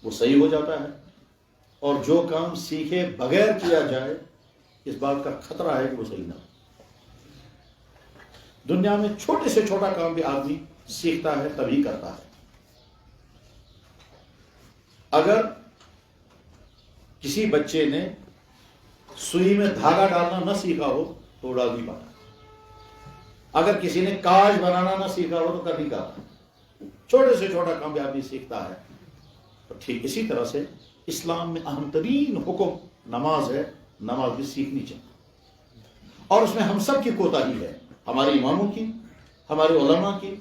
وہ صحیح ہو جاتا ہے، اور جو کام سیکھے بغیر کیا جائے اس بات کا خطرہ ہے کہ وہ صحیح نہ ہو۔ دنیا میں چھوٹے سے چھوٹا کام بھی آدمی سیکھتا ہے تبھی کرتا ہے۔ اگر کسی بچے نے سوئی میں دھاگا ڈالنا نہ سیکھا ہو تو ڈال نہیں پاتا، اگر کسی نے کاج بنانا نہ سیکھا ہو تو کر نہیں پاتا۔ چھوٹے سے چھوٹا کام بھی آدمی سیکھتا ہے۔ تو ٹھیک اسی طرح سے اسلام میں اہم ترین حکم نماز ہے، نماز بھی سیکھنی چاہیے، اور اس میں ہم سب کی کوتاہی ہے، ہمارے اماموں کی، ہمارے علماء کی،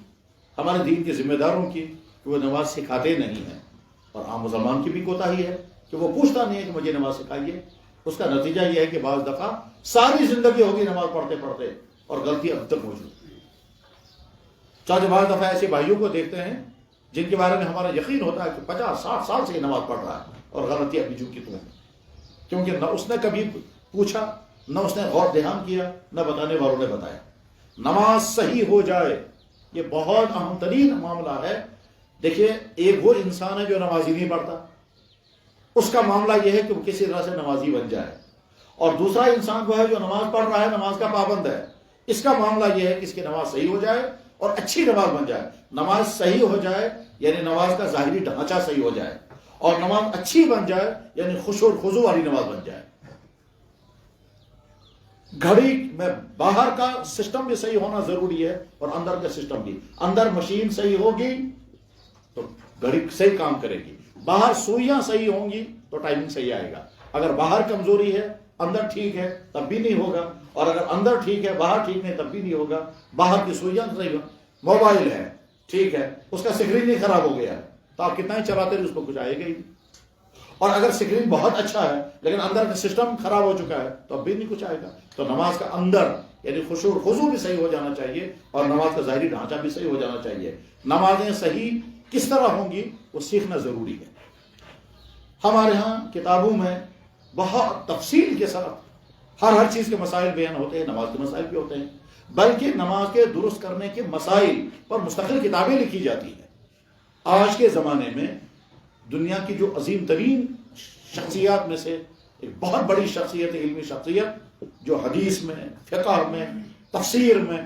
ہمارے دین کے ذمہ داروں کی، کہ وہ نماز سکھاتے نہیں ہیں، اور عام مسلمان کی بھی کوتاہی ہے کہ وہ پوچھتا نہیں ہے کہ مجھے نماز سکھائیے۔ اس کا نتیجہ یہ ہے کہ بعض دفعہ ساری زندگی ہوگی نماز پڑھتے پڑھتے اور غلطی اب تک موجود ہے۔ چاہے بعض دفعہ ایسے بھائیوں کو دیکھتے ہیں جن کے بارے میں ہمارا یقین ہوتا ہے کہ 50-60 سال سے یہ نماز پڑھ رہا ہے اور غلطی ابھی جو کی تمہیں، کیونکہ نہ اس نے کبھی پوچھا، نہ اس نے غور دھیان کیا، نہ بتانے والوں نے بتایا۔ نماز صحیح ہو جائے یہ بہت اہم ترین معاملہ ہے۔ دیکھیے، ایک وہ انسان ہے جو نماز ہی نہیں پڑھتا، اس کا معاملہ یہ ہے کہ وہ کسی طرح سے نمازی بن جائے، اور دوسرا انسان وہ ہے جو نماز پڑھ رہا ہے، نماز کا پابند ہے، اس کا معاملہ یہ ہے کہ اس کی نماز صحیح ہو جائے اور اچھی نماز بن جائے۔ نماز صحیح ہو جائے یعنی نماز کا ظاہری ڈھانچہ صحیح ہو جائے، اور نماز اچھی بن جائے یعنی خشوع اور خضوع والی نماز بن جائے۔ گھڑی میں باہر کا سسٹم بھی صحیح ہونا ضروری ہے اور اندر کا سسٹم بھی۔ اندر مشین صحیح ہوگی تو گھڑی صحیح کام کرے گی، باہر سوئیاں صحیح ہوں گی تو ٹائمنگ صحیح آئے گا۔ اگر باہر کمزوری ہے اندر ٹھیک ہے تب بھی نہیں ہوگا، اور اگر اندر ٹھیک ہے باہر ٹھیک نہیں تب بھی نہیں ہوگا۔ باہر کی سوئیاں صحیح ہو، موبائل ہے ٹھیک ہے، اس کا اسکرین ہی خراب ہو گیا ہے تو آپ کتنا ہی چلاتے رہے اس کو کچھ آئے گا ہی، اور اگر اسکرین بہت اچھا ہے لیکن اندر کا سسٹم خراب ہو چکا ہے تو اب بھی نہیں کچھ آئے گا۔ تو نماز کا اندر یعنی خشوع اور خضوع بھی صحیح ہو جانا چاہیے، اور نماز کا ظاہری ڈھانچہ بھی صحیح ہو جانا چاہیے۔ نمازیں صحیح کس طرح ہوں گی وہ سیکھنا ضروری ہے۔ ہمارے ہاں کتابوں میں بہت تفصیل کے ساتھ ہر چیز کے مسائل بیان ہوتے ہیں، نماز کے مسائل بھی ہوتے ہیں، بلکہ نماز کے درست کرنے کے مسائل پر مستقل کتابیں لکھی جاتی ہیں۔ آج کے زمانے میں دنیا کی جو عظیم ترین شخصیات میں سے ایک بہت بڑی شخصیت، علمی شخصیت، جو حدیث میں، فقہ میں، تفسیر میں،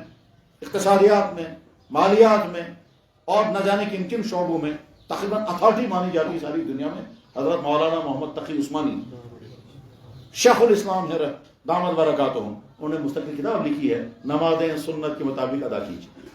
اقتصادیات میں، مالیات میں اور نہ جانے کن کن شعبوں میں تقریباً اتھارٹی مانی جاتی ہے ساری دنیا میں، حضرت مولانا محمد تقی عثمانی شیخ الاسلام ہے دامت برکاتہم، انہوں نے مستقل کتاب لکھی ہے نمازیں سنت کے مطابق ادا کیجیے۔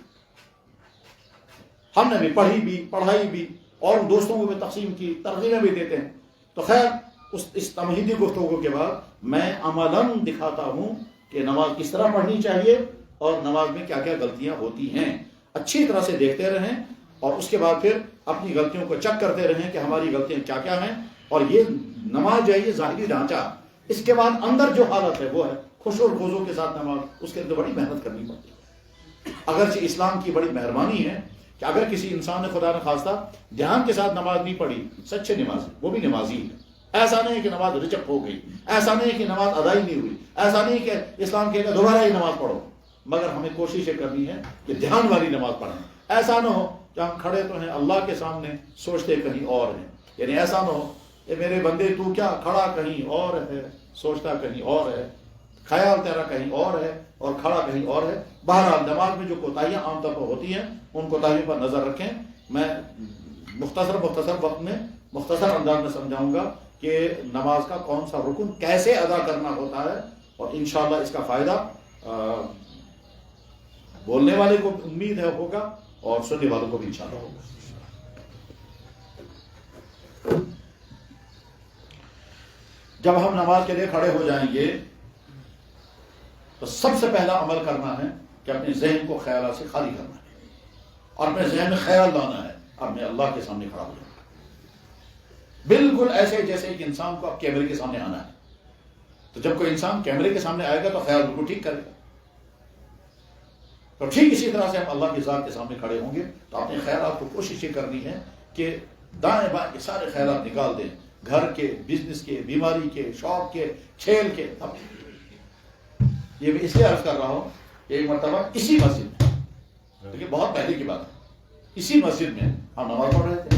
ہم نے بھی پڑھی بھی، پڑھائی بھی، اور دوستوں کو بھی تقسیم کی، ترغیبیں بھی دیتے ہیں۔ تو خیر اس تمہیدی گفتگو کے بعد میں عملاً دکھاتا ہوں کہ نماز کس طرح پڑھنی چاہیے اور نماز میں کیا کیا غلطیاں ہوتی ہیں۔ اچھی طرح سے دیکھتے رہیں اور اس کے بعد پھر اپنی غلطیوں کو چیک کرتے رہیں کہ ہماری غلطیاں کیا کیا ہیں۔ اور یہ نماز جو ہے یہ ظاہری ڈھانچہ، اس کے بعد اندر جو حالت ہے وہ ہے خشوع اور خضوع کے ساتھ نماز، اس کے اندر بڑی محنت کرنی پڑتی ہے۔ اگرچہ اسلام کی بڑی مہربانی ہے کہ اگر کسی انسان نے خدا نخواستہ دھیان کے ساتھ نماز نہیں پڑھی، سچے نمازی وہ بھی نمازی ہے، ایسا نہیں کہ نماز رجب ہو گئی، ایسا نہیں کہ نماز ادا ہی نہیں ہوئی، ایسا نہیں کہ اسلام کہے گا دوبارہ ہی نماز پڑھو، مگر ہمیں کوشش کرنی ہے کہ دھیان والی نماز پڑھیں۔ ایسا نہ ہو کہ ہم کھڑے تو ہیں اللہ کے سامنے سوچتے کہیں اور ہیں، یعنی ایسا نہ ہو کہ میرے بندے تو کیا کھڑا کہیں اور ہے سوچتا کہیں اور ہے، خیال تیرا کہیں اور ہے اور کھڑا کہیں اور ہے۔ بہرحال نماز میں جو کوتاہیاں عام طور پر ہوتی ہیں ان کوتاہیوں پر نظر رکھیں۔ میں مختصر وقت میں مختصر انداز میں سمجھاؤں گا کہ نماز کا کون سا رکن کیسے ادا کرنا ہوتا ہے، اور انشاءاللہ اس کا فائدہ بولنے والے کو امید ہے ہوگا اور سننے والوں کو بھی انشاءاللہ ہوگا۔ جب ہم نماز کے لیے کھڑے ہو جائیں گے تو سب سے پہلا عمل کرنا ہے کہ اپنے ذہن کو خیالات سے خالی کرنا ہے، اور اپنے ذہن میں خیال لانا ہے اب میں اللہ کے سامنے کھڑا ہو جاؤں، بالکل ایسے جیسے ایک انسان کو اب کیمرے کے سامنے آنا ہے۔ تو جب کوئی انسان کیمرے کے سامنے آئے گا تو خیال بالکل ٹھیک کرے گا، تو ٹھیک اسی طرح سے ہم اللہ کی ذات کے سامنے کھڑے ہوں گے تو اپنے خیالات کو کوشش یہ کرنی ہے کہ دائیں بائیں کے سارے خیالات نکال دیں، گھر کے، بزنس کے، بیماری کے، شوق کے، کھیل کے۔ یہ میں اس لیے عرض کر رہا ہوں کہ ایک مرتبہ اسی مسجد میں، دیکھیے بہت پہلے کی بات ہے، اسی مسجد میں ہم نماز پڑھ رہے تھے،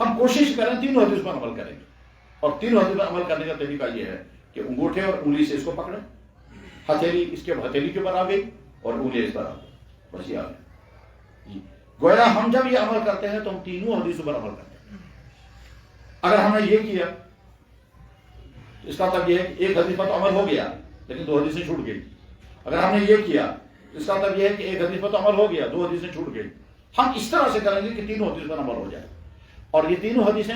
ہم کوشش کریں تینوں حدیث پر عمل کریں گے، اور تینوں حدیث پر عمل کرنے کا طریقہ یہ ہے کہ انگوٹھے اور انگلی سے اس کو پکڑیں، ہتھیلی اس کے ہتھیلی کے اوپر آ گئی اور انگلی اس پر آ گئی، بس یہ آ گئی. گویا ہم جب یہ عمل کرتے ہیں تو ہم تینوں حدیثوں پر عمل کرتے ہیں. اگر ہم نے یہ کیا اس کا مطلب یہ ہے کہ ایک حدیث پر تو عمل ہو گیا لیکن دو حدیثیں چھوٹ گئی. اگر ہم نے یہ کیا اس کا مطلب یہ ہے کہ ایک حدیث پر تو عمل ہو گیا، دو حدیثیں چھوٹ گئی. ہم اس طرح سے کریں گے کہ تینوں حدیث پر عمل ہو جائے. اور یہ تینوں حدیثیں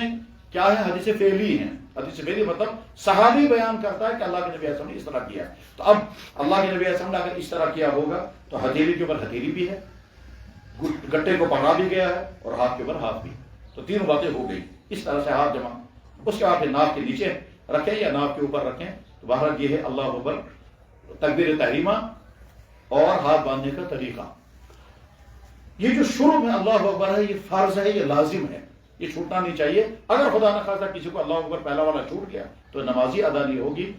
کیا ہیں؟ حدیث فعلی ہیں. حدیث فعلی مطلب صحابی بیان کرتا ہے کہ اللہ کے نبی علیہ السلام نے اس طرح کیا. تو اب اللہ کے نبی علیہ السلام نے اگر اس طرح کیا ہوگا تو ہتھیلی کے اوپر ہتھیلی بھی ہے، گٹے کو پکڑا بھی گیا ہے، اور ہاتھ کے اوپر ہاتھ بھی. تو تینوں باتیں ہو گئی. اس طرح سے ہاتھ جمع، اس کے بعد پھر ناف کے نیچے رکھیں یا ناف کے اوپر رکھیں. تو بہرحال یہ ہے اللہ اکبر، تکبیر تحریمہ اور ہاتھ باندھنے کا طریقہ. یہ جو شروع میں اللہ اکبر ہے یہ فرض ہے، یہ لازم ہے، یہ چھوٹنا نہیں چاہیے. اگر خدا نہ خواستہ کسی کو اللہ اکبر پہلا والا چھوٹ گیا تو نمازی ادا نہیں ہوگی.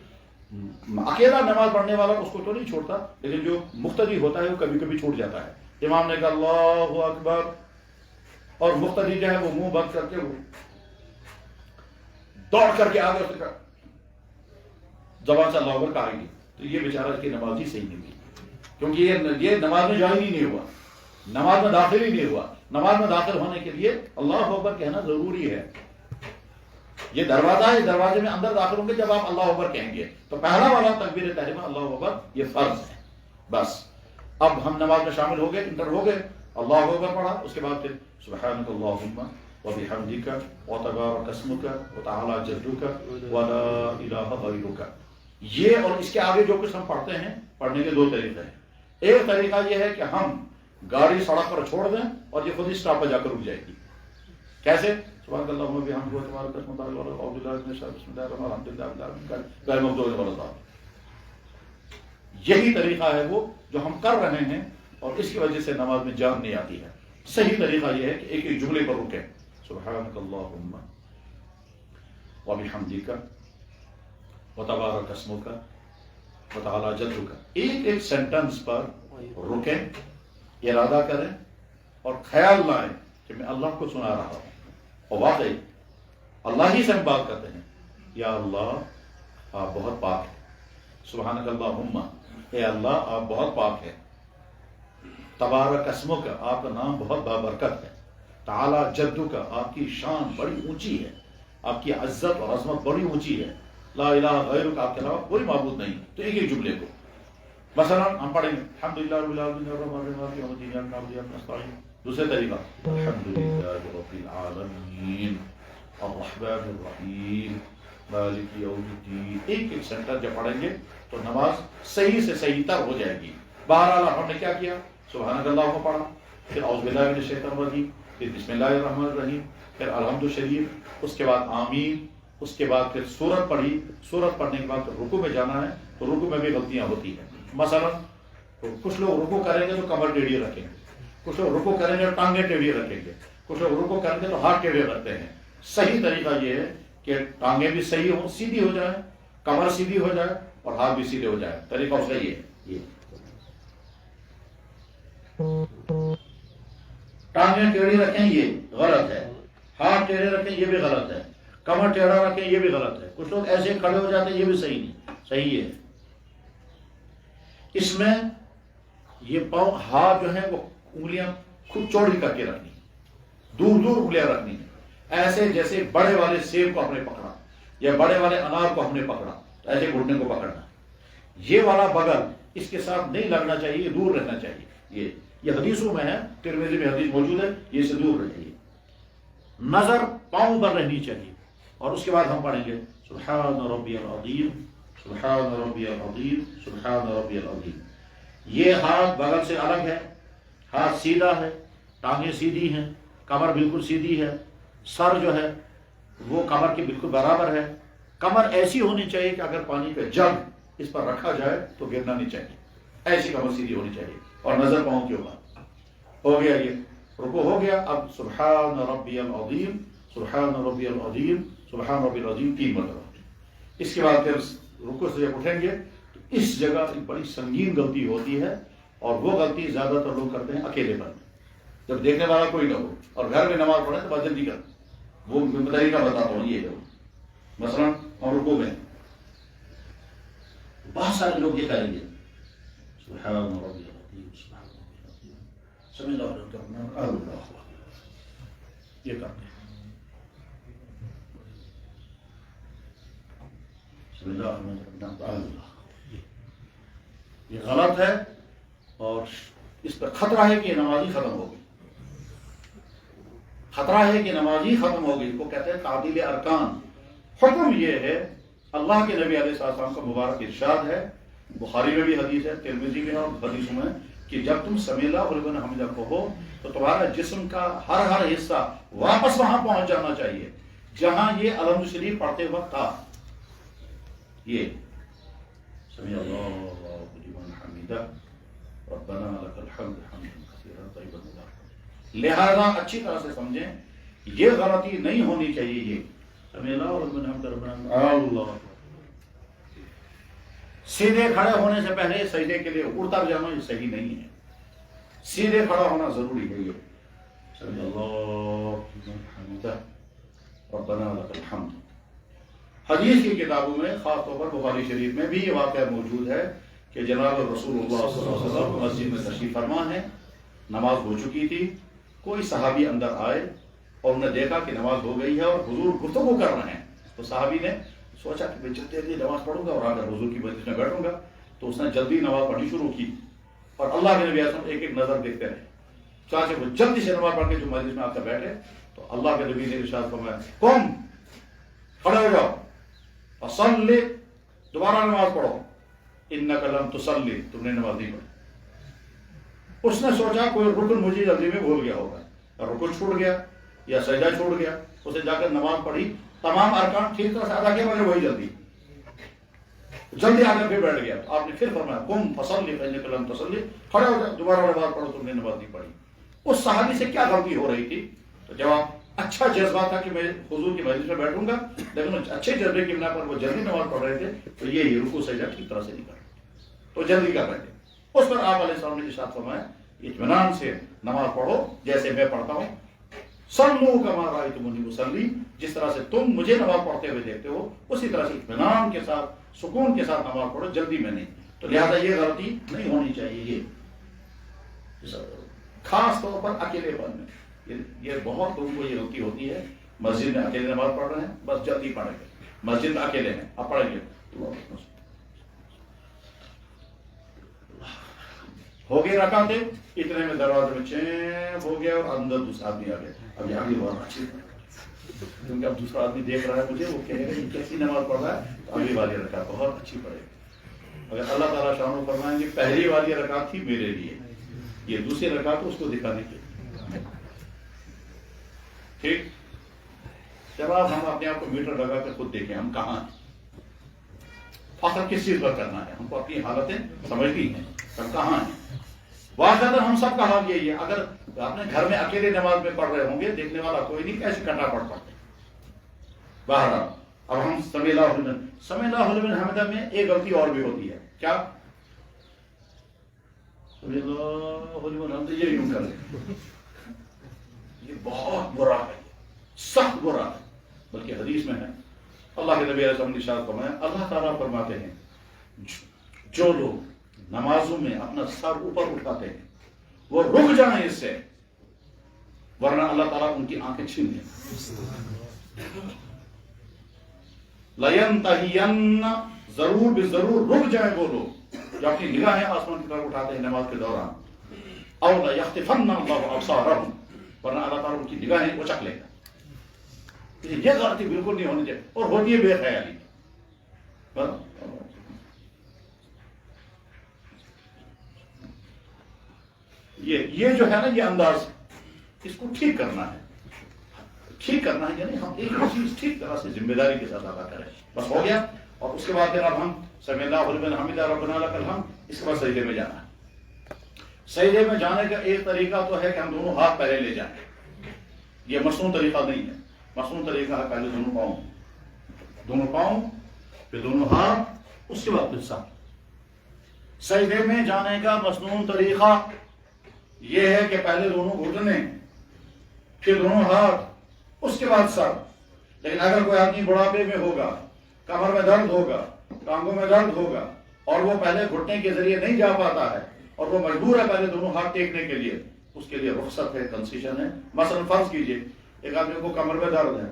اکیلا نماز پڑھنے والا اس کو تو نہیں چھوڑتا، لیکن جو مقتدی ہوتا ہے وہ کبھی کبھی چھوٹ جاتا ہے. امام نے کہا اللہ اکبر اور مقتدی جو ہے وہ منہ بند کر کے وہ دوڑ کر کے آگے زبان سے اللہ اکبر کہے گی تو یہ بیچارہ کی نماز ہی صحیح نہیں ہوئی، کیونکہ یہ نماز میں جوائن ہی نہیں ہوا، نماز میں داخل ہی نہیں ہوا. نماز میں داخل ہونے کے لیے اللہ اکبر کہنا ضروری ہے. یہ دروازہ ہے، دروازے میں اندر داخل ہوں گے جب آپ اللہ اکبر کہیں گے. تو پہلا والا تکبیر تحریمہ اللہ اکبر یہ فرض ہے. بس اب ہم نماز میں شامل ہو گئے، انٹر ہو گئے، اللہ اکبر پڑھا، اس کے بعد پھر سبحانک اللہم وبحمدک وتبارک اسمک وتعالی جدک ولا الہ غیرک. یہ اور اس کے آگے جو کچھ ہم پڑھتے ہیں، پڑھنے کے دو طریقے ہیں. ایک طریقہ یہ ہے کہ ہم گاڑی سڑک پر چھوڑ دیں اور یہ خود ہی سٹاپ پہ جا کر رک جائے گی. کیسے؟ سبحان اللہ وبحمدہ وتبارک اسمہ وتعالی اعوذ باللہ من الشیطان بسم اللہ الرحمن الرحیم الحمد للہ غیر مغضوب علیہم ولا الضالین. یہی طریقہ ہے وہ جو ہم کر رہے ہیں اور اس کی وجہ سے نماز میں جان نہیں آتی ہے. صحیح طریقہ یہ ہے کہ ایک ایک جملے پر رکیں. سبحانک اللہم وبحمدک وتبارک اسمک وتعالی جدک. ایک ایک سینٹنس پر رکیں، ارادہ کریں اور خیال لائیں کہ میں اللہ کو سنا رہا ہوں اور واقعی اللہ ہی سے ہم بات کرتے ہیں. یا اللہ آپ بہت پاک ہیں. سبحانک اللہم، اے اللہ آپ بہت پاک ہیں. تبارک اسمک، آپ کا نام بہت بابرکت ہے. تعالی جدک، آپ کی شان بڑی اونچی ہے، آپ کی عزت اور عظمت بڑی اونچی ہے. لا الہ غیرک، آپ کے علاوہ کوئی معبود نہیں. تو ایک ایک جملے کو مثلا ہم پڑھیں گے الحمدللہ رب العالمین الرحمن الرحیم مالک یوم الدین ایاک نعبد و ایاک نستعین. دوسرے طریقہ الحمدللہ رب العالمین الرحمن الرحیم مالک یوم الدین. ایک ایک سینٹر جب پڑھیں گے تو نماز صحیح سے صحیح تر ہو جائے گی. بہرحال ہم نے کیا کیا؟ سبحانک اللہ کو پڑھا، پھر اعوذ باللہ من الشیطان الرجیم، پھر بسم اللہ الرحمن الرحیم، پھر الحمد شریف، اس کے بعد آمین، اس کے بعد پھر سورت پڑھی. سورت پڑھنے کے بعد رکوع میں جانا ہے تو رکوع میں بھی غلطیاں ہوتی ہیں. مثلا کچھ لوگ رکوع کریں گے تو کمر ٹیڑھی رکھیں گے، کچھ لوگ رکوع کریں گے تو ٹانگیں ٹیڑھی رکھیں گے، کچھ لوگ رکوع کریں گے تو ہاتھ ٹیڑھے رکھتے ہیں. صحیح طریقہ یہ ہے کہ ٹانگیں بھی صحیح ہوں، سیدھی ہو جائے، کمر سیدھی ہو جائے اور ہاتھ بھی سیدھے ہو جائے. طریقہ اس کا یہ ہے. ٹانگیں ٹیڑھی رکھیں یہ غلط ہے، ہاتھ ٹیڑھے رکھیں یہ بھی غلط ہے، کمر ٹیڑھا رکھیں یہ بھی غلط ہے. کچھ لوگ ایسے کھڑے ہو جاتے ہیں یہ بھی صحیح نہیں. صحیح ہے اس میں یہ پاؤں ہاتھ جو ہیں وہ انگلیاں خود چوڑی کر کے رکھنی، دور دور انگلیاں رکھنی، ایسے جیسے بڑے والے سیب کو ہم نے پکڑا یا بڑے والے انار کو ہم نے پکڑا تو ایسے گھٹنے کو پکڑنا. یہ والا بغل اس کے ساتھ نہیں لگنا چاہیے، دور رہنا چاہیے. یہ حدیثوں میں ہے، ترمذی میں حدیث موجود ہے، یہ سے دور رہیے. نظر پاؤں پر رہنی چاہیے. اور اس کے بعد ہم پڑھیں گے سبحان ربی العظیم سبحان ربی العظیم سبحان ربی العظیم. یہ ہاتھ بغل سے الگ ہے، ہاتھ سیدھا ہے، ٹانگیں سیدھی ہیں، کمر بالکل سیدھی ہے، سر جو ہے وہ کمر کے بالکل برابر ہے. کمر ایسی ہونی چاہیے کہ اگر پانی کا جگ اس پر رکھا جائے تو گرنا نہیں چاہیے. ایسی کمر سیدھی ہونی چاہیے اور نظر پاؤں کے اوپر. ہو گیا یہ رکوع ہو گیا. اب سبحان ربی العظیم سبحان ربی العظیم سبحان ربی العظیم 3 مرتبہ. اس کے بعد پھر رکوع سے جب اٹھیں گے تو اس جگہ ایک بڑی سنگین غلطی ہوتی ہے اور وہ غلطی زیادہ تر لوگ کرتے ہیں اکیلے پر، جب دیکھنے والا کوئی نہ ہو اور گھر میں نماز پڑھیں تو بہت جلدی کریں. وہ طریقہ بتاتا ہوں. یہ مثلا ہم رکوع میں بہت سارے لوگ یہ کریں گے سبحان ربی العظیم سبحان ربی العظیم سمع اللہ لمن حمدہ اللہ یہ کرتے ہیں. سمع اللہ لمن حمدہ اللہ یہ غلط ہے اور اس پر خطرہ ہے کہ یہ نمازی ختم ہوگی. خطرہ ہے کہ نمازی ختم ہوگی. اس کو کہتے ہیں تعدیل ارکان. حکم یہ ہے اللہ کے نبی علیہ السلام کا مبارک ارشاد ہے, بخاری میں بھی حدیث ہے, ترمذی میں اور حدیثوں میں, کہ جب تم سمع اللہ لمن حمدہ کہو تو تمہارا جسم کا ہر حصہ واپس وہاں پہنچ جانا چاہیے جہاں یہ الحمد شریف پڑھتے وقت تھا. یہ سمع اللہ لمن حمدہ ربنا لک الحمد حمدا کثیرا طیبا مبارکا. لہذا اچھی طرح سے سمجھیں یہ غلطی نہیں ہونی چاہیے. یہ سمع اللہ لمن حمدہ ربنا اللہ سیدھے کھڑے ہونے سے پہلے سجدے کے لیے اڑتا جانا یہ صحیح نہیں ہے. سیدھے کھڑا ہونا ضروری ہے. یہ سمع اللہ لمن حمدہ ربنا لک الحمد. حدیث کی کتابوں میں خاص طور پر بخاری شریف میں بھی یہ واقعہ موجود ہے کہ جناب رسول اللہ صلی اللہ علیہ وسلم مسجد میں تشریف فرما ہے, نماز ہو چکی تھی, کوئی صحابی اندر آئے اور انہیں دیکھا کہ نماز ہو گئی ہے اور حضور گفتگو کر رہے ہیں. تو صحابی نے سوچا کہ میں جلدی نماز پڑھوں گا اور آ کر حضور کی مجلس میں بیٹھوں گا. تو اس نے جلدی نماز پڑھنی شروع کی اور اللہ کے نبی اعظم ایک ایک نظر دیکھتے رہے. چاہے وہ جلدی سے نماز پڑھ کے جو مجلس میں آ کر بیٹھے تو اللہ کے نبی نے ارشاد فرمایا قم کھڑے ہو جاؤ فصلی دوبارہ نماز پڑھو انک لم تصلی تم نے نماز نہیں پڑھی. اس نے سوچا کوئی رکن مجھے جلدی میں بھول گیا ہوگا, رکن چھوٹ گیا یا سجدہ چھوٹ گیا. اسے جا کر نماز پڑھی, تمام ارکان ٹھیک طرح سے ادا کیا, میں نے وہی جلدی آ کر پھر بیٹھ گیا. تو آپ نے پھر فرمایا قم فصلی فانک لم تصلی, کھڑے ہو جاؤ دوبارہ نماز پڑھو تم نے نماز نہیں پڑھی. اس صحابی سے کیا غلطی ہو رہی تھی؟ تو جواب اچھا جذبہ تھا کہ میں حضور کی مجلس میں بیٹھوں گا, لیکن اچھے جذبے کی بنا پر وہ جلدی نماز پڑھ رہے تھے تو یہ رکوع سجدہ ٹھیک طرح سے نہیں کر رہے تو جلدی کر رہے تھے. اس پر آپ علیہ السلام نے ارشاد فرمایا اطمینان سے نماز پڑھو جیسے میں پڑھتا ہوں. صلوا کما رأیتمونی اصلی, جس طرح سے تم مجھے نماز پڑھتے ہوئے دیکھتے ہو اسی طرح سے اطمینان کے ساتھ سکون کے ساتھ نماز پڑھو, جلدی میں نہیں. تو لہذا یہ غلطی نہیں ہونی چاہیے. یہ خاص طور پر اکیلے پن میں یہ بہت لوگوں کو یہ غلطی ہوتی ہے. مسجد میں اکیلے نماز پڑھ رہے ہیں, بس جلدی پڑھیں گے, مسجد میں اکیلے ہیں اب پڑھیں گے, ہو گئے رکعتیں, اتنے میں دروازے میں چین ہو گیا اور اندر دوسرا آدمی آ گیا. اب یہ اگلی بار اچھی کیونکہ اب دوسرا آدمی دیکھ رہا ہے مجھے, وہ کہے گا یہ کیسی نماز پڑھ رہا ہے, تو اگلی والی رکعت بہت اچھی پڑھے گی. اگر اللہ تعالیٰ شان و فرمائیں گے پہلی والی رکعت تھی میرے لیے, یہ دوسری رکعت اس کو دکھانے کے ٹھیک. جب ہم اپنے آپ کو میٹر لگا کر خود دیکھیں ہم کہاں ہیں, فخر کس چیز پر کرنا ہے, ہم کو اپنی حالتیں سمجھنی ہیں, ہم کہاں ہیں. واقعہ ہم سب کا حال یہی ہے. اگر اپنے گھر میں اکیلے نماز میں پڑھ رہے ہوں گے, دیکھنے والا کوئی نہیں, کیسے کٹا پڑھ پڑتے. بہرحال اب ہم سمع اللہ لمن حمدہ میں ایک غلطی اور بھی ہوتی ہے. کیا سمع اللہ لمن حمدہ یہ یوں کر لیں, یہ بہت برا ہے, سخت برا ہے. بلکہ حدیث میں ہے اللہ کے نبی علیہ السلام نے ارشاد فرمایا, اللہ تعالیٰ فرماتے ہیں جو لوگ نمازوں میں اپنا سر اوپر اٹھاتے ہیں وہ رک جائیں اس سے, ورنہ اللہ تعالیٰ ان کی آنکھیں چھین لیں. لَيَنْتَهِيَنَّ ضرور ضرور رک جائیں وہ لوگ جو اپنی نگاہیں آسمان کی طرف اٹھاتے ہیں نماز کے دوران. أَوْ لَيَخْطِفَنَّ اللَّهُ أَبْصَارَهُمْ, ورنہ اللہ تعالیٰ ان کی نگاہیں اچک لے گا. یہ غلطی بالکل نہیں ہونی چاہیے, اور ہوتی ہے بے خیالی. یہ جو ہے نا یہ انداز, اس کو ٹھیک کرنا ہے. ٹھیک کرنا ہے یعنی ہم ایک چیز ٹھیک طرح سے ذمہ داری کے ساتھ ادا کریں, بس ہو گیا. اور اس کے بعد پھر اب ہم سمع اللہ لمن حمدہ ربنا لک الحمد, اس کے بعد سجدے میں جانا ہے. سجدے میں جانے کا ایک طریقہ تو ہے کہ ہم دونوں ہاتھ پہلے لے جائیں. یہ مصنوع طریقہ نہیں ہے. مصنوع طریقہ ہے پہلے دونوں پاؤں پھر دونوں ہاتھ, اس کے بعد پھر سر. سجدے میں جانے کا مصنوع طریقہ یہ ہے کہ پہلے دونوں گھٹنے, پھر دونوں ہاتھ, اس کے بعد سر. لیکن اگر کوئی آدمی بڑھاپے میں ہوگا, کمر میں درد ہوگا, ٹانگوں میں درد ہوگا, اور وہ پہلے گھٹنے کے ذریعے نہیں جا پاتا ہے, اور وہ مجبور ہے پہلے دونوں ہاتھ ٹیکنے کے لیے, اس کے لیے رخصت ہے, کنسیشن ہے. مثلا فرض کیجئے ایک آدمی کو کمر میں درد ہے,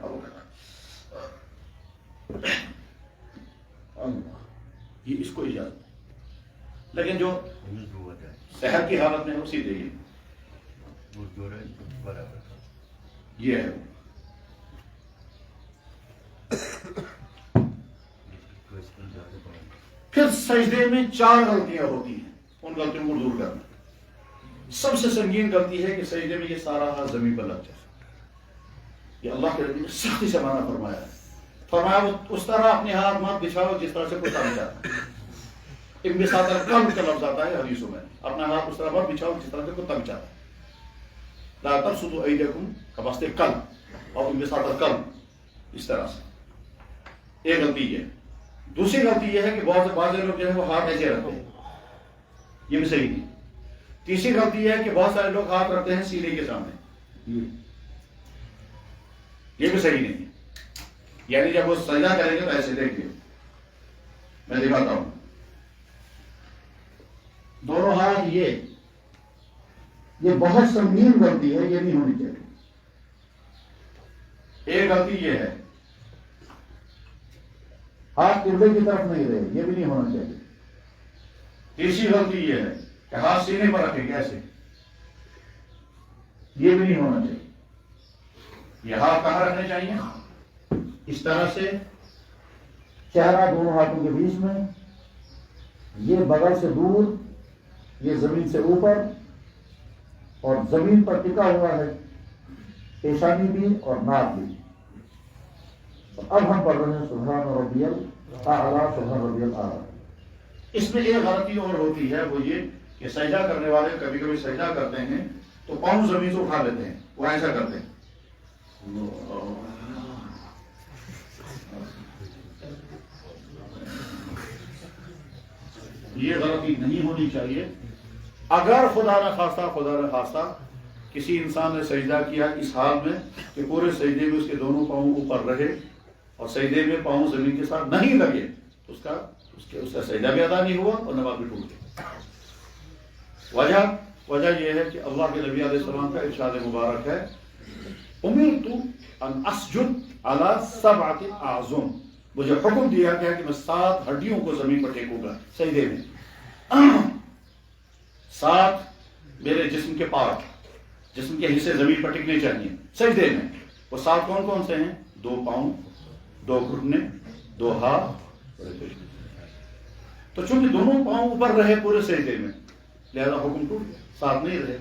یہ اس کو اجازت ہے. لیکن جو صحت کی حالت میں ہے اسی دے یہ ہے. پھر سجدے میں 4 غلطیاں ہوتی ہیں, ان غلطیوں کو دور کرنا. سب سے سنگین غلطی ہے کہ سجدے میں یہ سارا ہاتھ زمین پر لگ جائے. یہ اللہ کے نبی نے سختی سے منع فرمایا ہے. فرمایا اس طرح اپنے ہاتھ مت بچھاؤ جس طرح سے کتا بچاتا ہے. ابن سعد القلب کا لفظ آتا ہے حدیثوں میں, اپنا ہاتھ اس طرح مت بچھاؤ جس طرح سے کتا بچاتا ہے. لا تبسطوا ایدیکم کبسط الکلب, اور ابن سعد القلب اس طرح سے. ایک غلطی ہے. دوسری غلطی یہ ہے کہ بعض لوگ جو ہے وہ ہاتھ ایسے رکھتے ہیں, یہ بھی صحیح نہیں. تیسری غلطی یہ ہے کہ بہت سارے لوگ ہاتھ رکھتے ہیں سینے کے سامنے, یہ بھی صحیح نہیں. یعنی جب وہ سجدہ کریں گے تو ایسے دیکھیے, میں دکھاتا ہوں. دونوں ہاتھ یہ بہت سنگین غلطی ہے, یہ نہیں ہونی چاہیے. ایک غلطی یہ ہے ہاتھ قبلے کی طرف نہیں رہے, یہ بھی نہیں ہونا چاہیے. تیسری غلطی یہ ہے کہ ہاتھ سینے پر رکھیں گے ایسے, یہ بھی نہیں ہونا چاہیے. یہ ہاتھ کہاں رکھنے چاہیے؟ اس طرح سے, چہرہ دونوں ہاتھوں کے بیچ میں, یہ بغل سے دور, یہ زمین سے اوپر, اور زمین پر ٹکا ہوا ہے پیشانی بھی اور ناک بھی. اب ہم پڑھ رہے ہیں سبحان ربی الاعلیٰ, سبحان ربی الاعلیٰ. اس میں ایک غلطی اور ہوتی ہے, وہ یہ کہ سجدہ کرنے والے کبھی کبھی سجدہ کرتے ہیں تو پاؤں زمین سے اٹھا لیتے ہیں, وہ ایسا کرتے ہیں. یہ غلطی نہیں ہونی چاہیے. اگر خدا نہ خواستہ کسی انسان نے سجدہ کیا اس حال میں کہ پورے سجدے میں اس کے دونوں پاؤں اوپر رہے اور سجدے میں پاؤں زمین کے ساتھ نہیں لگے, تو اس کا سجدہ بھی ادا نہیں ہوا اور نماز بھی ٹوٹ گئی. وجہ یہ ہے کہ اللہ کے نبی علیہ السلام کا ارشاد مبارک ہے, امرت ان اسجد علی 7 اعظم, مجھے حکم دیا گیا کہ میں 7 ہڈیوں کو زمین پر ٹیکوں گا سجدے میں. 7 میرے جسم کے پارٹ, جسم کے حصے زمین پر ٹکنے چاہیے سجدے میں. وہ 7 کون کون سے ہیں؟ 2 پاؤں, 2 گھٹنے, 2 ہاتھ. تو چونکہ دونوں پاؤں اوپر رہے پورے سجدے میں, لہذا حکم ٹوٹ گیا, 7 نہیں رہے.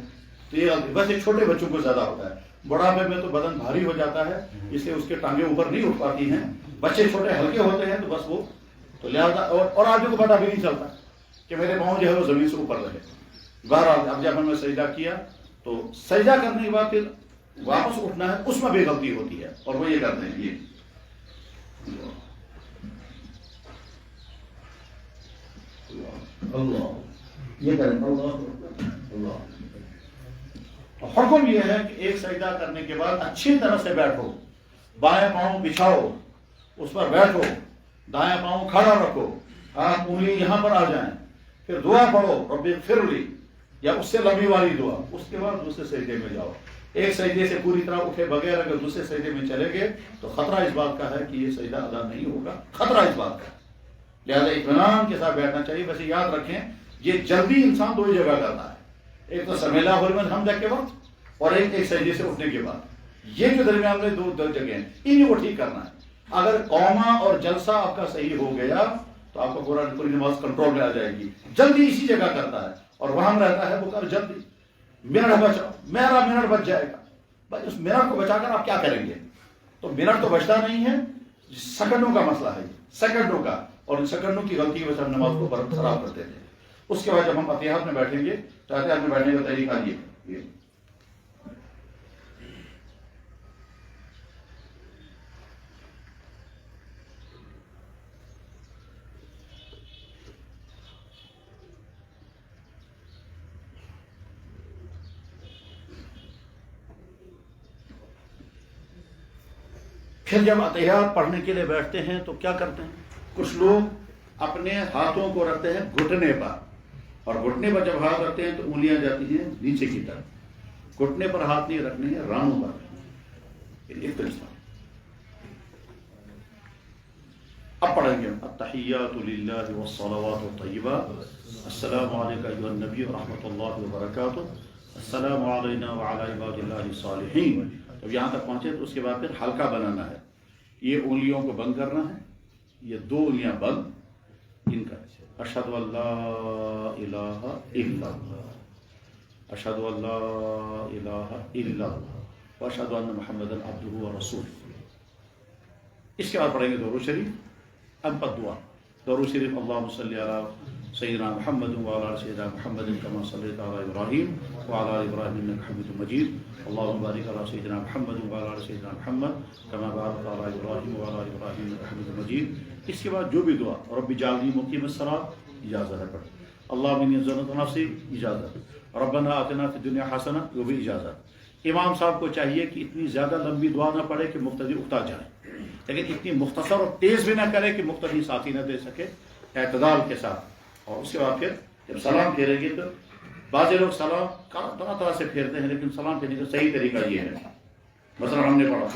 تو یہ بس ایک چھوٹے بچوں کو زیادہ ہوتا ہے. بڑھاپے میں تو بدن بھاری ہو جاتا ہے, اس لیے اس کے ٹانگیں اوپر نہیں اٹھ پاتی ہیں. بچے چھوٹے ہلکے ہوتے ہیں تو بس وہ تو لہذا, اور آدمی کو پتہ بھی نہیں چلتا کہ میرے پاؤں جو ہے وہ زمین سے اوپر رہے. بہرحال اب جب ہم نے سجدہ کیا تو سجدہ کرنے کے بعد پھر واپس اٹھنا ہے, اس میں بھی غلطی ہوتی ہے, اور وہ یہ کرتے ہیں یہ اللہ, یہ کریں اللہ. حکم یہ ہے کہ ایک سجدہ کرنے کے بعد اچھی طرح سے بیٹھو, بائیں پاؤں بچھاؤ, اس پر بیٹھو, دائیں پاؤں کھڑا رکھو, ہاتھ انگلی یہاں پر آ جائیں, پھر دعا پڑھو رب اغفر لی, یا اس سے لمبی والی دعا. اس کے بعد دوسرے سجدے میں جاؤ. ایک سجدے سے پوری طرح اٹھے بغیر اگر دوسرے سجدے میں چلے گئے تو خطرہ اس بات کا ہے کہ یہ سجدہ ادا نہیں ہوگا, خطرہ اس بات کا ہے. لہذا اطمینان کے ساتھ بیٹھنا چاہیے. ویسے یاد رکھیں یہ جلدی انسان 2 جگہ کرتا ہے, ایک تو سمیع اللہ لمن حمدہ کے وقت اور ایک سجدے سے اٹھنے کے بعد. یہ جو درمیان میں 2 جگہ ہیں انہیں کو ٹھیک کرنا ہے. اگر قوما اور جلسہ آپ کا صحیح ہو گیا تو آپ کو پوری نماز کنٹرول میں آ جائے گی. جلدی اسی جگہ کرتا ہے اور وہاں رہتا ہے, وہ کر جلدی منٹ بچاؤ, میرا منٹ بچ جائے گا. بھائی اس منٹ کو بچا کر آپ کیا کریں گے؟ تو منٹ تو بچتا نہیں ہے, سیکنڈوں کا مسئلہ ہے, سیکنڈوں کا, اور ان سیکنڈوں کی غلطی کی وجہ سے ہم نماز کو خراب کرتے تھے. اس کے بعد جب ہم اتحاد میں بیٹھیں گے تو اتحاد میں بیٹھنے کا طریقہ یہ پھر جب اتحیات پڑھنے کے لیے بیٹھتے ہیں تو کیا کرتے ہیں؟ کچھ لوگ اپنے ہاتھوں کو رکھتے ہیں گھٹنے پر، اور گھٹنے پر جب ہاتھ رکھتے ہیں تو انگلیاں جاتی ہیں نیچے کی طرف. گھٹنے پر ہاتھ نہیں رکھنے ہیں، رانوں پر. ایک طریقہ. اب پڑھیں گے التحیات للہ والصلوات الطیبات. السلام علیکم ایھا النبی ورحمۃ اللہ وبرکاتہ. السلام علینا وعلی عباد اللہ الصالحین. جب یہاں تک پہنچے تو اس کے بعد پھر حلقہ بنانا ہے. یہ انگلیوں کو بند کرنا ہے، یہ 2 انگلیاں بند، ان کا اشہد ان لا الہ الا اللہ، اشہد ان لا الہ الا اللہ واشہد ان محمدا عبدہ ورسولہ. اس کے بعد پڑھیں گے درود شریف، اب دعا. درود شریف اللہم صلی علی سیدنا محمد وعلی آل سیدنا محمد کما صلیت علی ابراہیم وعلی آل ابراہیم انک حمید مجید. اللہم بارک علی سیدنا محمد وعلی آل سیدنا محمد کما بارکت علی ابراہیم وعلی آل ابراہیم انک حمید مجید. اس کے بعد جو بھی دعا رب اجعلنی مقیم الصلاۃ اجازت ہے پڑھ. اللہم انی ظلمت نفسی اجازت. ربنا آتنا فی الدنیا حسنہ وہ بھی اجازت. امام صاحب کو چاہیے کہ اتنی زیادہ لمبی دعا نہ پڑھے کہ مقتدی اکتا جائے، لیکن اتنی مختصر اور تیز بھی نہ کرے کہ مقتدی ساتھی نہ دے سکے، اعتدال کے ساتھ. اور اس کے بعد پھر جب سلام پھیریں گے تو بعض لوگ سلام طرح طرح سے پھیرتے ہیں، لیکن سلام پھیرنے کا صحیح طریقہ یہ ہے. مثلا ہم نے پڑھا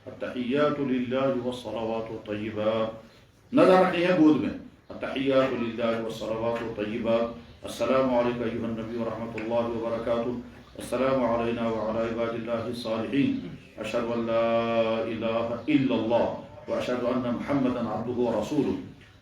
التحیات للہ والصلوات الطیبات، نظر رکھنی ہے بود میں. التحیات للہ والصلوات الطیبات. السلام علیکم ایھا النبی ورحمۃ اللہ وبرکاتہ. السلام علینا وعلی عباد اللہ الصالحین. اشہد ان لا الہ الا اللہ واشہد ان محمدا عبدہ ورسولہ.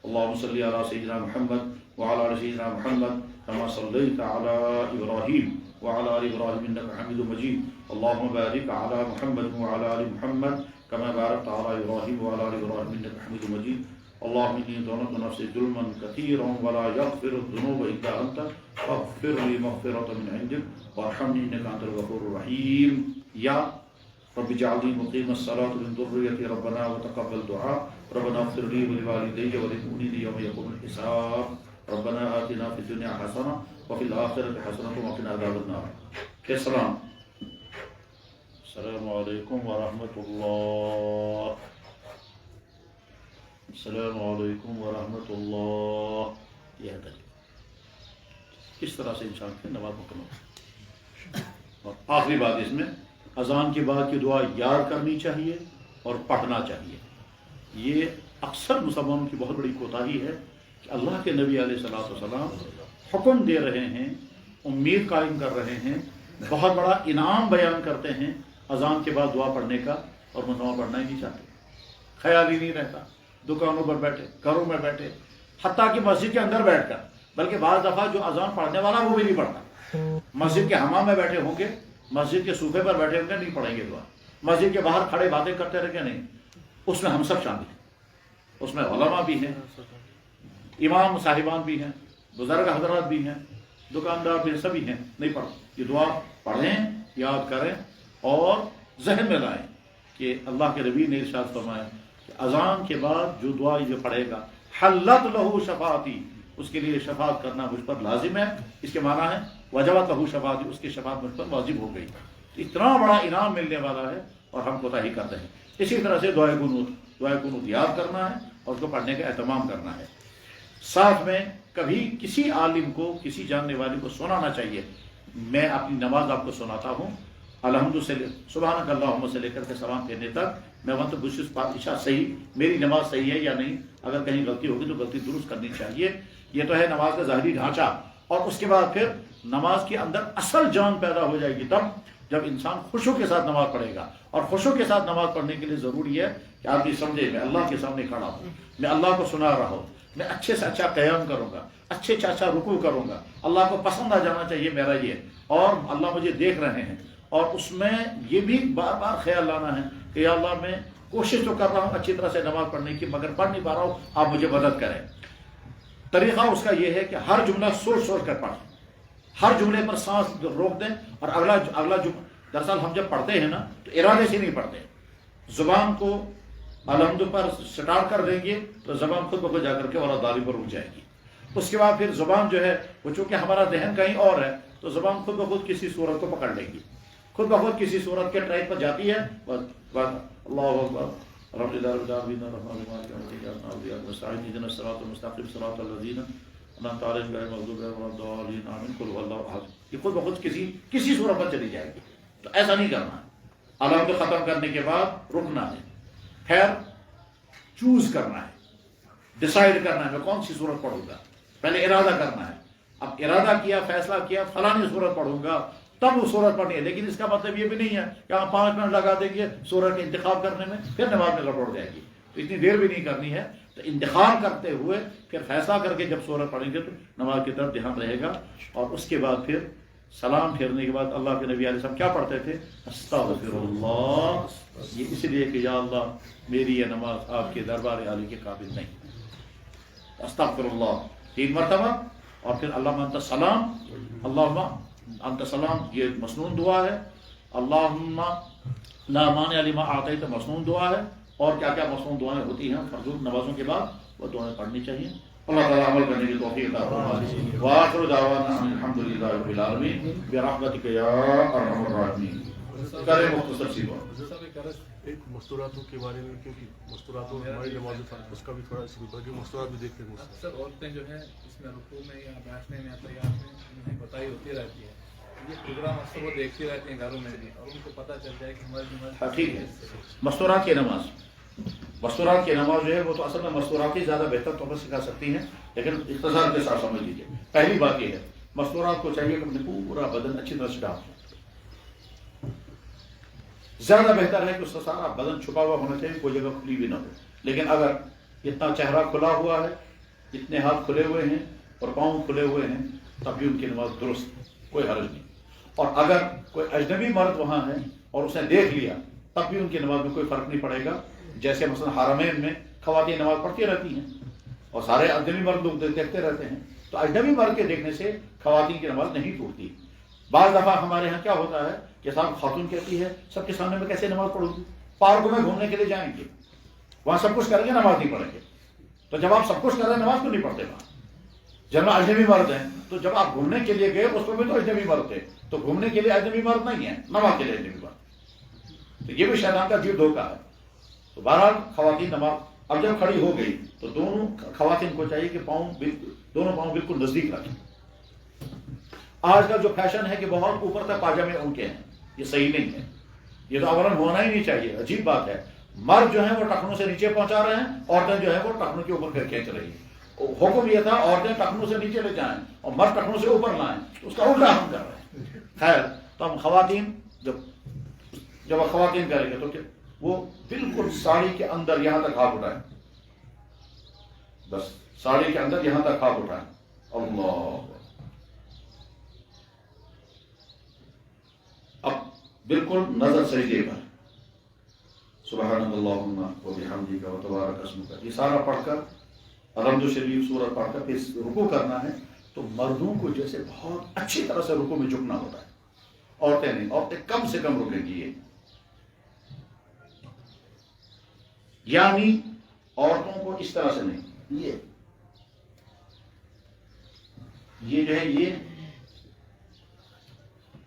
اللہم صلی علی سیدنا محمد وعلی آل سیدنا محمد کما صلیت علی ابراہیم وعلی آل ابراہیم انک حمید مجید. اللہم بارک علی محمد وعلی آل محمد کما بارکت علی ابراہیم وعلی آل ابراہیم انک حمید مجید. اللہم انی ظلمت نفسی ظلما کثیرا ولا یغفر الذنوب الا انت فاغفر لی مغفرۃ من عندک وارحمنی انک انت الغفور الرحیم. یا رب اجعلنی مقیم الصلاۃ من ذریتی ربنا وتقبل دعاء. ربنا اغفر لی ولوالدی وللمؤمنین یوم یقوم الحساب. ربنا آتنا فی الدنیا حسنہ وفی الآخرۃ حسنۃ وقنا عذاب النار. السلام السلام علیکم ورحمۃ اللہ. السلام علیکم ورحمۃ اللہ. یہ ہے اس طرح سے انسان کی نماز مکمل. اور آخری بات اس میں اذان کے بعد کی دعا یاد کرنی چاہیے اور پڑھنا چاہیے. یہ اکثر مسلمانوں کی بہت بڑی کوتاہی ہے کہ اللہ کے نبی علیہ الصلوۃ والسلام حکم دے رہے ہیں، امید قائم کر رہے ہیں، بہت بڑا انعام بیان کرتے ہیں اذان کے بعد دعا پڑھنے کا، اور مسلمان پڑھنا ہی نہیں چاہتے. خیال ہی نہیں رہتا، دکانوں پر بیٹھے، گھروں میں بیٹھے، حتیٰ کہ مسجد کے اندر بیٹھ کر، بلکہ بعض دفعہ جو اذان پڑھنے والا وہ بھی نہیں پڑھتا. مسجد کے حمام میں بیٹھے ہوں گے، مسجد کے صوفے پر بیٹھے ہوں گے، نہیں پڑھیں گے دعا. مسجد کے باہر کھڑے باتیں کرتے رہیں گے، نہیں. اس میں ہم سب شامل ہیں، اس میں علماء بھی ہیں، امام صاحبان بھی ہیں، بزرگ حضرات بھی ہیں، دکاندار بھی ہیں، سبھی ہیں. نہیں پڑھتے. یہ دعا پڑھیں، یاد کریں اور ذہن میں لائیں کہ اللہ کے نبی نے ارشاد فرمایا کہ اذان کے بعد جو دعا یہ پڑھے گا حلت لہو شفاعتی، اس کے لیے شفاعت کرنا مجھ پر لازم ہے. اس کے معنی ہے وجبت لہو شفاعتی، اس کی شفاعت مجھ پر واجب ہو گئی. اتنا بڑا انعام ملنے والا ہے اور ہم کوتاہی کرتے ہیں. اسی طرح سے دعائے قنوت یاد کرنا ہے اور اس کو پڑھنے کا اہتمام کرنا ہے. ساتھ میں کبھی کسی عالم کو، کسی جاننے والے کو سنانا چاہیے. میں اپنی نماز آپ کو سناتا ہوں، الحمد سے سبحانک اللہم سے لے کر کے سلام پھیرنے تک میں وہاں تو بشش پادشاہ صحیح، میری نماز صحیح ہے یا نہیں. اگر کہیں غلطی ہوگی تو غلطی درست کرنی چاہیے. یہ تو ہے نماز کا ظاہری ڈھانچہ. اور اس کے بعد پھر نماز کے اندر اصل جان پیدا ہو جائے گی تب جب انسان خشوع کے ساتھ نماز پڑھے گا. اور خشوع کے ساتھ نماز پڑھنے کے لیے ضروری ہے کہ آپ یہ سمجھے میں اللہ کے سامنے کھڑا ہوں، میں اللہ کو سنا رہا ہوں، میں اچھے سے اچھا قیام کروں گا، اچھے سے اچھا رکوع کروں گا. اللہ کو پسند آ جانا چاہیے میرا یہ، اور اللہ مجھے دیکھ رہے ہیں. اور اس میں یہ بھی بار بار خیال لانا ہے کہ یا اللہ میں کوشش تو کر رہا ہوں اچھی طرح سے نماز پڑھنے کی، مگر پڑھ نہیں پا رہا ہوں، آپ مجھے مدد کریں. طریقہ اس کا یہ ہے کہ ہر جملہ سوچ سوچ کر پڑھیں، ہر جملے پر سانس روک دیں. اور اگلا جملہ دراصل ہم جب پڑھتے ہیں نا تو ارادے سے نہیں پڑھتے. زبان کو الحمد پر سٹارٹ کر دیں گے تو زبان خود بخود جا کر کے اور دالی پر رک جائے گی. اس کے بعد پھر زبان جو ہے وہ چونکہ ہمارا ذہن کہیں اور ہے تو زبان خود بخود کسی صورت کو پکڑ لے گی، خود بخود کسی صورت کے ٹریک پر جاتی ہے. اللہ اکبر رب العالمین الرحمن الرحیم مستعین الصراط المستقیم صراط الذین انعمت علیہم غیر المغضوب علیہم ولا الضالین آمین قل هو اللہ احد. یہ خود بخود کسی سورہ پر چلی جائے گی. تو ایسا نہیں کرنا ہے. علامت کو ختم کرنے کے بعد رکنا ہے, پھر چوز کرنا ہے, ڈیسائیڈ کرنا ہے میں کون سی سورت پڑھوں گا. پہلے ارادہ کرنا ہے. اب ارادہ کیا, فیصلہ کیا فلانی سورت پڑھوں گا, تب وہ سورت پڑھنی ہے. لیکن اس کا مطلب یہ بھی نہیں ہے کہ ہم 5 منٹ لگا دیں گے سورت کا انتخاب کرنے میں, پھر نماز میں گڑبڑ جائے گی. تو اتنی دیر بھی نہیں کرنی ہے. تو انتخاب کرتے ہوئے پھر فیصلہ کر کے جب سورت پڑھیں گے تو نماز کی طرف دھیان رہے گا. اور اس کے بعد پھر سلام پھیرنے کے بعد اللہ کے نبی علیہ السلام کیا پڑھتے تھے؟ استغفر اللہ. یہ اس لیے کہ یا اللہ میری یہ نماز آپ کے دربار عالی کے قابل نہیں. استغفر اللہ 3 مرتبہ. اور پھر اللہم انت السلام اللہم انت السلام, یہ مسنون دعا ہے. اللہم لا مانع لما اعطیت مسنون دعا ہے. اور کیا کیا مسنون دعائیں ہوتی ہیں فرض نمازوں کے بعد, وہ دعائیں پڑھنی چاہیے. اللہ تعالیٰ عمل کرنے کی توفیق عطا فرمائے. وآخر دعوانا الحمدللہ رب العالمین برحمتک یا ارحم الراحمین. کرے مختصر سی بات. ایک مستوراتوں کے بارے میں, کیونکہ مستوراتوں ہماری نماز اس کا بھی تھوڑا اس کے مستورات بھی دیکھتے ہیں. اکثر عورتیں جو ہیں اس میں رکوع میں یا بیٹھنے میں یا تیار میں انہیں بتائی ہوتی رہتی ہے. یہ پروگرام اکثر وہ دیکھتی رہتی ہیں گھروں میں بھی, اور ان کو پتہ چل جائے کہ ہماری نماز ٹھیک ہے. مستورات کی نماز, مستورات کی نماز جو ہے وہ تو اصل میں مستورات ہی زیادہ بہتر طور پر سکھا سکتی ہیں, لیکن اختصار کے ساتھ سمجھ لیجیے. پہلی بات یہ ہے مستورات کو چاہیے کہ اپنے پورا بدن اچھی طرح سے ڈھانپ. زیادہ بہتر ہے کہ اس کا سارا بدن چھپا ہوا ہونا چاہیے, کوئی جگہ کھلی بھی نہ ہو. لیکن اگر اتنا چہرہ کھلا ہوا ہے, اتنے ہاتھ کھلے ہوئے ہیں اور پاؤں کھلے ہوئے ہیں, تب بھی ان کی نماز درست, کوئی حرج نہیں. اور اگر کوئی اجنبی مرد وہاں ہے اور اس نے دیکھ لیا, تب بھی ان کی نماز میں کوئی فرق نہیں پڑے گا. جیسے مثلا حرمین میں خواتین نماز پڑھتی رہتی ہیں اور سارے اجنبی مرد لوگ دیکھتے رہتے ہیں, تو اجنبی مرد کے دیکھنے سے خواتین کی نماز نہیں ٹوٹتی. بعض دفعہ ہمارے ہاں کیا ہوتا ہے کہ صاحب خاتون کہتی ہے سب کے سامنے میں کیسے نماز پڑھوں گی, پارکوں میں گھومنے کے لیے جائیں گے, وہاں سب کچھ کریں گے نماز نہیں پڑھیں گے. تو جب آپ سب کچھ کر رہے ہیں نماز کیوں نہیں پڑھتے وہاں؟ جب اجنبی مرد ہیں تو جب آپ گھومنے کے لیے گئے اس میں بھی تو اجنبی مرد تھے, تو گھومنے کے لیے اجنبی مرد نہیں ہے, نماز کے لیے اجنبی مرد. تو یہ بھی شیطان کا جیو دھوکہ ہے. تو بہرحال خواتین نماز اب جب کھڑی ہو گئی تو دونوں خواتین کو چاہیے کہ دونوں پاؤں بالکل نزدیک رکھیں. آج کا جو فیشن ہے کہ بہت اوپر تک پاجامے ان کے ہیں, یہ صحیح نہیں ہے. یہ تو اولاً ہونا ہی نہیں چاہیے. عجیب بات ہے, مرد جو ہیں وہ ٹخنوں سے نیچے پہنچا رہے ہیں, عورتیں جو ہیں وہ ٹخنوں کے اوپر پھر کھینچ رہی ہیں. حکم یہ تھا عورتیں ٹخنوں سے نیچے لے جائیں اور مرد ٹخنوں سے اوپر لائیں, اس کا الٹا ہم کر رہے ہیں. خیر, تو ہم خواتین جب خواتین کریں گے تو وہ بالکل ساڑی کے اندر یہاں تک ہاتھ اٹھائیں, بس ساڑی کے اندر یہاں تک ہاتھ اٹھائیں. اللہ, اب بالکل نظر سجدے پر, سبحان اللہم و بحمدک و تبارک اسمک, یہ سارا پڑھ کر الحمد شریف سورت پڑھ کر پھر رکوع کرنا ہے. تو مردوں کو جیسے بہت اچھی طرح سے رکوع میں جھکنا ہوتا ہے, عورتیں نہیں. عورتیں کم سے کم رکیں گی. یعنی عورتوں کو اس طرح سے نہیں, یہ جو ہے یہ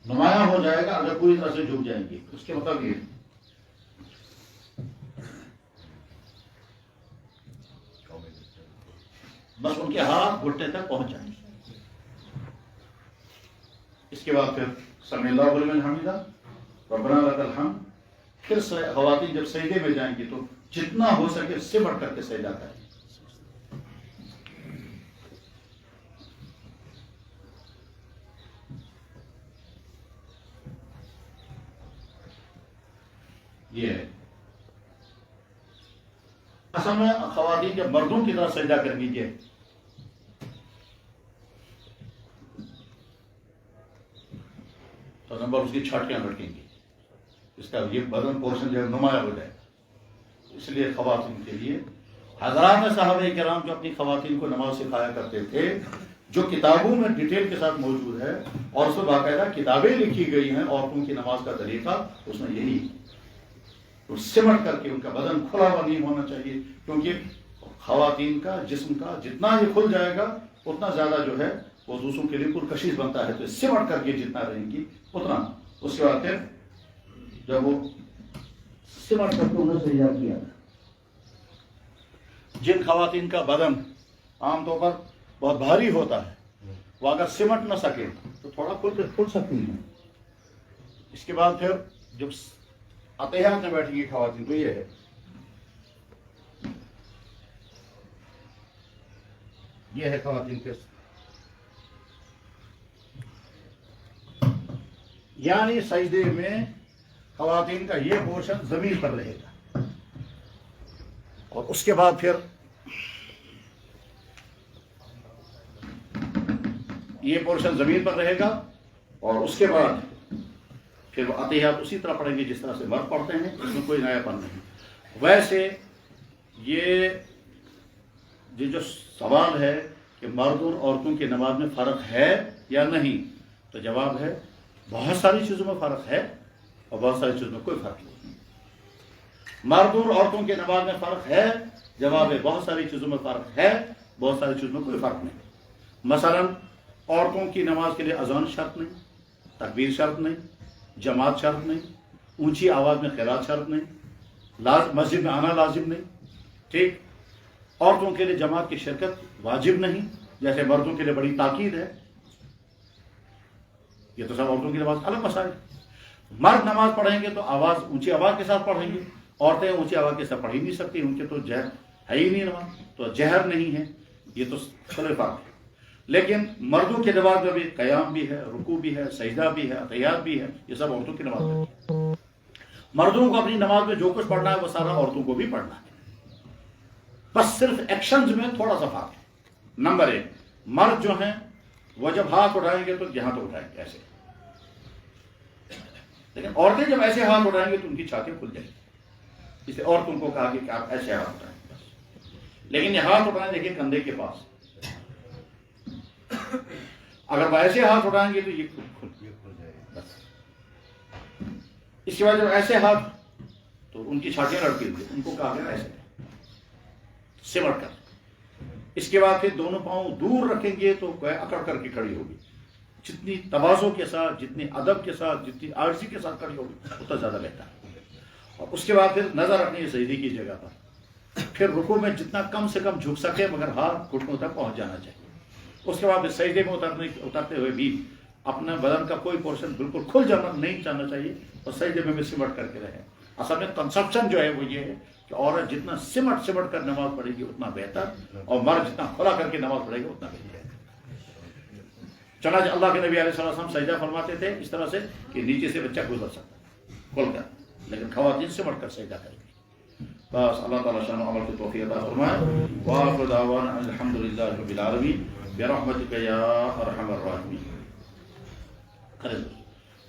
نمایاں ہو جائے گا اگر پوری طرح سے جھک جائیں گے. اس کے مطلب یہ بس ان کے ہاتھ گھٹنے تک پہنچ جائیں گے. اس کے بعد پھر سمع اللہ لمن حمدہ ربنا لک الحمد. پھر خواتین جب سجدے میں جائیں گی تو جتنا ہو سکے سمٹ کر کے سجدہ کریں. یہ ہے اصل میں خواتین کے مردوں کی طرح سجدہ کر لیجیے. تو نمبر اس کی چھٹیاں لٹکیں گی, اس کا یہ بدن پورشن جو ہے نمایاں ہو جائے. اس لیے خواتین کے لیے حضرات صحابہ کرام جو اپنی خواتین کو نماز سکھایا کرتے تھے, جو کتابوں میں ڈیٹیل کے ساتھ موجود ہے اور اس میں باقاعدہ کتابیں لکھی گئی ہیں عورتوں کی نماز کا طریقہ, اس میں یہی سمٹ کر کے ان کا بدن کھلا ہوا نہیں ہونا چاہیے. کیونکہ خواتین کا جسم کا جتنا یہ کھل جائے گا اتنا زیادہ جو ہے وہ دوسروں کے لیے پرکشش بنتا ہے. تو سمٹ کر کے جتنا رہیں گی اتنا. اس کے بعد پھر جب وہ سمٹ کر کے انہیں سجدہ کیا جن خواتین کا بدن عام طور پر بہت بھاری ہوتا ہے وہ اگر سمٹ نہ سکے تو تھوڑا کھل سکتی ہیں. اس کے بعد پھر جب اتحاد میں بیٹھیں گی خواتین تو یہ ہے خواتین کے یعنی سجدے میں خواتین کا یہ پورشن زمین پر رہے گا اور اس کے بعد پھر یہ پورشن زمین پر رہے گا اور اس کے بعد پھر وہ اتحیات اسی طرح پڑھیں گے جس طرح سے مرد پڑھتے ہیں. اس میں کوئی نیا پن نہیں. ویسے یہ جو سوال ہے کہ مرد اور عورتوں کی نماز میں فرق ہے یا نہیں تو جواب ہے بہت ساری چیزوں میں فرق ہے اور بہت ساری چیزوں میں کوئی فرق نہیں. مرد اور عورتوں کی نماز میں فرق ہے جواب ہے بہت ساری چیزوں میں فرق ہے بہت ساری چیزوں میں کوئی فرق نہیں. مثلا عورتوں کی نماز کے لیے اذان شرط نہیں, تکبیر شرط نہیں, جماعت شرط نہیں, اونچی آواز میں قرات شرط نہیں, مسجد میں آنا لازم نہیں. ٹھیک, عورتوں کے لیے جماعت کی شرکت واجب نہیں جیسے مردوں کے لیے بڑی تاکید ہے. یہ تو سب عورتوں کی نماز الگ مسائل. مرد نماز پڑھیں گے تو اونچی آواز کے ساتھ پڑھیں گے, عورتیں اونچی آواز کے ساتھ پڑھ ہی نہیں سکتی, ان کے تو جہر ہے ہی نہیں نماز, تو جہر نہیں ہے. یہ تو خلل فرق ہے. لیکن مردوں کی نماز میں بھی قیام بھی ہے, رکوع بھی ہے, سجدہ بھی ہے, اتحیات بھی ہے. یہ سب عورتوں کی نماز میں. مردوں کو اپنی نماز میں جو کچھ پڑھنا ہے وہ سارا عورتوں کو بھی پڑھنا ہے. بس صرف ایکشنز میں تھوڑا سا فرق ہے. نمبر 1, مرد جو ہیں وہ جب ہاتھ اٹھائیں گے تو یہاں تو اٹھائیں گے ایسے, لیکن عورتیں جب ایسے ہاتھ اٹھائیں گے تو ان کی چھاتیں کھل جائیں گی. اس لیے عورتوں کو کہا کہ آپ ایسے ہاتھ اٹھائیں بس. لیکن یہ ہاتھ اٹھائیں دیکھیں کندھے کے پاس, اگر وہ ایسے ہاتھ اٹھائیں گے تو یہ کھل جائے گا بس. اس کے بعد جب ایسے ہاتھ تو ان کی چھاتیاں لڑکی ہوئی, ان کو کہا گیا ایسے سمٹ کر. اس کے بعد پھر دونوں پاؤں دور رکھیں گے تو اکڑ کر کے کھڑی ہوگی. جتنی تواضع کے ساتھ, جتنی ادب کے ساتھ, جتنی عاجزی کے ساتھ کھڑی ہوگی اتنا زیادہ بہتر ہے. اور اس کے بعد پھر نظر رکھنی ہے سجدے کی جگہ پر. پھر رکوع میں جتنا کم سے کم جھک سکے مگر ہاتھ گھٹنوں تک پہنچ جانا چاہیے. اس کے بعد پھر سجدے میں اترتے ہوئے بھی اپنے بدن کا کوئی پورشن بالکل کھل جانا نہیں چاہنا چاہیے اور سجدے میں بھی سمٹ کر کے رہے. اصل میں کنسپشن جو ہے وہ یہ ہے کہ عورت جتنا سمٹ کر نماز پڑھے گی اتنا بہتر, اور مرد جتنا کھلا کر کے نماز پڑھے گا اتنا بہتر. چنانچہ اللہ کے نبی علیہ السلام سجدہ فرماتے تھے اس طرح سے کہ نیچے سے بچہ گزر سکتا کھل کر, لیکن خواتین سمٹ کر سجدہ کریں گی. بس اللہ تعالیٰ شان و عمل کی توفیق عطا فرمائے. وآخر دعوانا الحمدللہ رب العالمین برحمتک یا ارحم الراحمین.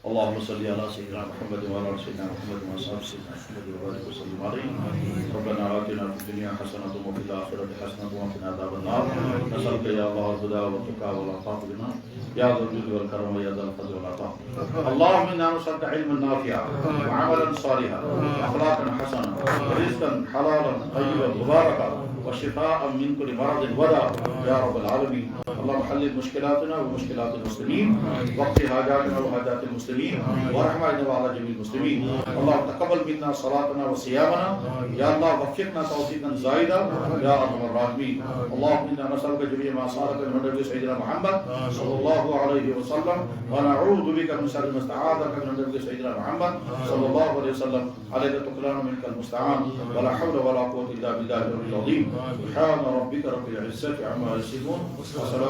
اللهم صل على سيدنا محمد وعلى ال سيدنا محمد وصحبه سيدنا محمد وبارك وسلم عليه. ربنا آتنا في الدنيا حسنة وفي الآخرة حسنة وقنا عذاب النار. نسألك يا الله الهدى والتقى والعفاف بنا يا ذا الجود والكرم ويا ذا الفضل والعطاء. اللهم إنا نسألك علما نافعا وعملا صالحا وأخلاقا حسنا ورزقا حلالا طيبا مباركا وشفاء من كل مرض وداء يا رب العالمين. اللهم حل مشكلاتنا ومشكلات المسلمين واقض حاجاتنا وحاجات المسلمين وارحمنا وعلى جميع المسلمين. اللهم تقبل منا صلاتنا وصيامنا يا الله, وفقنا توفيقا زائدا يا ارحم الراحمين. اللهم انا نسالك جميع ما صارت من نبي سيدنا محمد صلى الله عليه وسلم ونعوذ بك من شر ما استعاذك من نبي سيدنا محمد صلى الله عليه وسلم. عليك التقلان منك المستعان ولا حول ولا قوه الا بالله العلي العظيم. سبحان ربك رب العزه عما يصفون وسلام